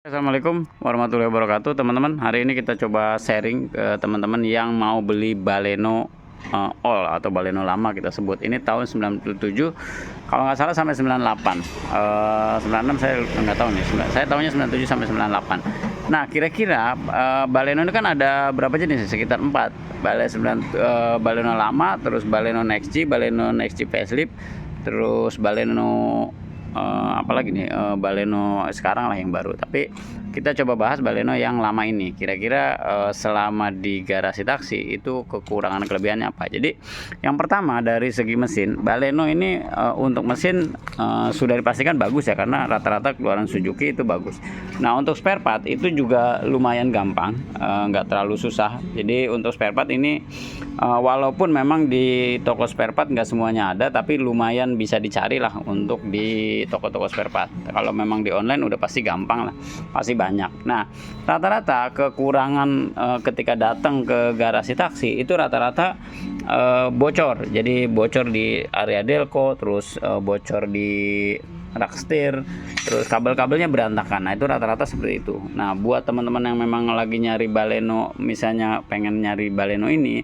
Assalamualaikum warahmatullahi wabarakatuh teman-teman. Hari ini kita coba sharing ke teman-teman yang mau beli Baleno All atau Baleno lama kita sebut. Ini tahun 97 kalau nggak salah sampai 98. 96 saya nggak tahu nih. Saya tahunya 97 sampai 98. Nah kira-kira Baleno ini kan ada berapa jenis? Sekitar 4. Baleno lama, terus Baleno Next G, Baleno Next G facelift, terus Baleno apalagi nih Baleno sekarang lah yang baru. Tapi kita coba bahas Baleno yang lama ini. Kira-kira selama di garasi taksi itu kekurangan kelebihannya apa. Jadi yang pertama dari segi mesin, Baleno ini untuk mesin sudah dipastikan bagus ya, karena rata-rata keluaran Suzuki itu bagus. Nah untuk spare part itu juga lumayan gampang, nggak terlalu susah. Jadi untuk spare part ini walaupun memang di toko spare part nggak semuanya ada, tapi lumayan bisa dicari lah untuk di toko-toko spare part. Kalau memang di online udah pasti gampang lah, pasti banyak. Nah rata-rata kekurangan ketika datang ke garasi taksi itu rata-rata bocor. Jadi bocor di area delco, terus bocor di rak setir, terus kabel-kabelnya berantakan. Nah itu rata-rata seperti itu. Nah buat teman-teman yang memang lagi nyari Baleno, misalnya pengen nyari Baleno ini,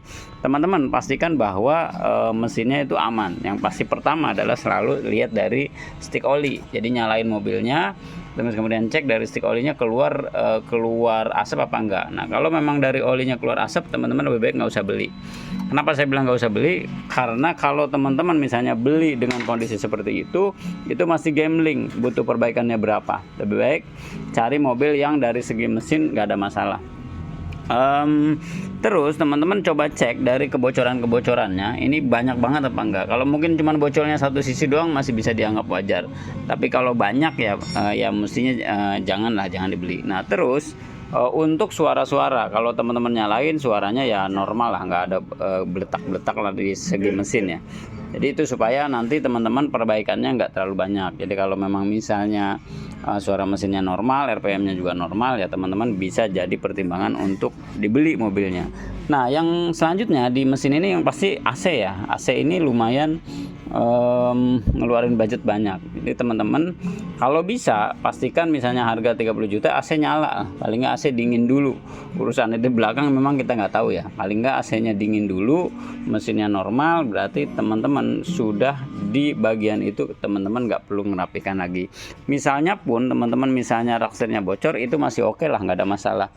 teman-teman pastikan bahwa mesinnya itu aman. Yang pasti pertama adalah selalu lihat dari stick oli. Jadi nyalain mobilnya, terus kemudian cek dari stick olinya keluar asap apa enggak. Nah kalau memang dari olinya keluar asap, teman-teman lebih baik nggak usah beli. Kenapa saya bilang nggak usah beli? Karena kalau teman-teman misalnya beli dengan kondisi seperti itu masih gambling, butuh perbaikannya berapa. Lebih baik cari mobil yang dari segi mesin nggak ada masalah. Terus teman-teman coba cek dari kebocorannya, ini banyak banget apa enggak. Kalau mungkin cuma bocornya satu sisi doang masih bisa dianggap wajar, tapi kalau banyak ya mestinya jangan dibeli. Nah terus untuk suara-suara, kalau teman-teman nyalain suaranya ya normal lah, nggak ada beletak-beletak lah di segi mesin ya. Jadi itu supaya nanti teman-teman perbaikannya nggak terlalu banyak. Jadi kalau memang misalnya suara mesinnya normal, RPM-nya juga normal, ya teman-teman bisa jadi pertimbangan untuk dibeli mobilnya. Nah yang selanjutnya di mesin ini yang pasti AC ya. AC ini lumayan ngeluarin budget banyak. Jadi teman-teman kalau bisa pastikan misalnya harga 30 juta AC nyala, paling nggak AC dingin dulu. Urusan itu belakang memang kita nggak tahu ya, paling nggak AC-nya dingin dulu, mesinnya normal, berarti teman-teman sudah di bagian itu, teman-teman nggak perlu ngerapikan lagi. Misalnya pun teman-teman misalnya rak setirnya bocor, itu masih oke lah, nggak ada masalah.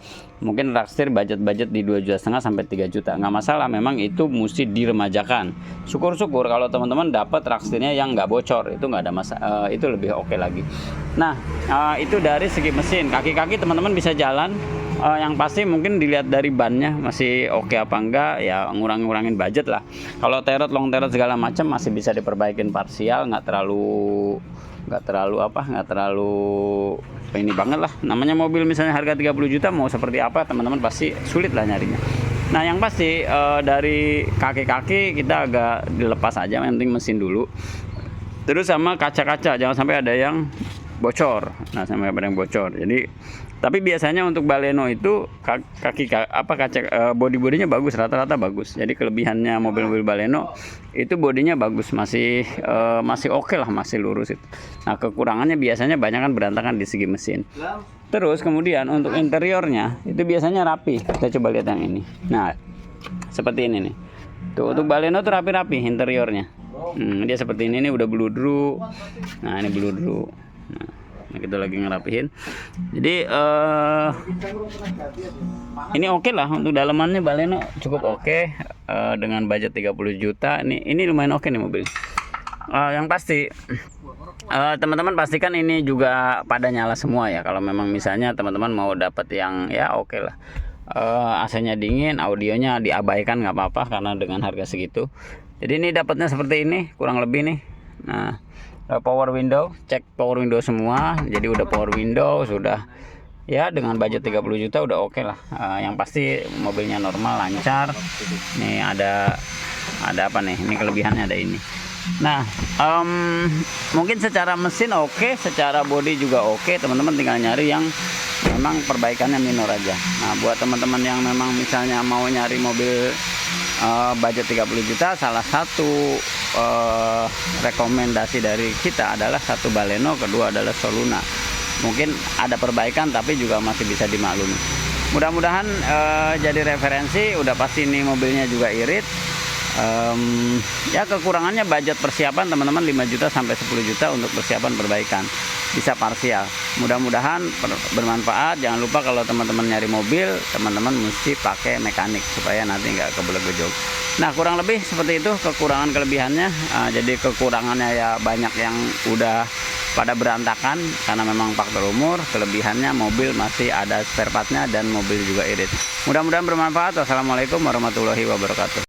Mungkin rak setir budget di 2,5 juta sampai 3 juta, nggak masalah. Memang itu mesti diremajakan. Syukur-syukur kalau teman-teman dapat rak setirnya yang nggak bocor, itu nggak ada masalah, itu lebih oke lagi. Nah itu dari segi mesin. Kaki-kaki teman-teman bisa jalan, yang pasti mungkin dilihat dari bannya masih oke apa enggak, ya ngurangin budget lah. Kalau long terot segala macam masih bisa diperbaikin parsial, nggak terlalu ini banget lah. Namanya mobil misalnya harga 30 juta mau seperti apa, teman-teman pasti sulit lah nyarinya. Nah yang pasti dari kaki-kaki kita agak dilepas aja, yang penting mesin dulu. Terus sama kaca-kaca jangan sampai ada yang bocor. Nah sampai ada yang bocor. Jadi tapi biasanya untuk Baleno itu kaca bodinya bagus, rata-rata bagus. Jadi kelebihannya mobil-mobil Baleno itu bodinya bagus, masih oke lah, masih lurus itu. Nah kekurangannya biasanya banyak kan berantakan di segi mesin. Terus kemudian untuk interiornya itu biasanya rapi. Kita coba lihat yang ini. Nah seperti ini nih. Tuh untuk Baleno tuh rapi-rapi interiornya. Dia seperti ini nih, udah bludru. Nah ini bludru. Nah kita lagi ngerapihin. Jadi ini oke lah untuk dalamannya. Baleno cukup oke, dengan budget 30 juta. Ini lumayan oke nih mobil. Yang pasti teman-teman pastikan ini juga pada nyala semua ya. Kalau memang misalnya teman-teman mau dapat yang ya oke lah, AC-nya dingin, audionya diabaikan nggak apa-apa karena dengan harga segitu. Jadi ini dapatnya seperti ini kurang lebih nih. Nah power window, cek power window semua. Jadi udah power window, sudah ya dengan budget 30 juta udah oke lah. Yang pasti mobilnya normal, lancar. Nih ada apa nih? Ini kelebihannya ada ini. Nah mungkin secara mesin oke, secara body juga oke. Teman-teman tinggal nyari yang memang perbaikannya minor aja. Nah buat teman-teman yang memang misalnya mau nyari mobil budget 30 juta, salah satu rekomendasi dari kita adalah satu Baleno, kedua adalah Soluna. mungkin ada perbaikan tapi juga masih bisa dimaklumi. Mudah-mudahan jadi referensi. Udah pasti ini mobilnya juga irit. Ya kekurangannya budget persiapan teman-teman 5 juta sampai 10 juta untuk persiapan perbaikan, bisa parsial. Mudah-mudahan bermanfaat. Jangan lupa kalau teman-teman nyari mobil, teman-teman mesti pakai mekanik supaya nanti nggak kebelet-gejol. Nah kurang lebih seperti itu kekurangan kelebihannya. Jadi kekurangannya ya banyak yang udah pada berantakan karena memang faktor umur. Kelebihannya mobil masih ada spare partnya dan mobil juga irit. Mudah-mudahan bermanfaat. Wassalamualaikum warahmatullahi wabarakatuh.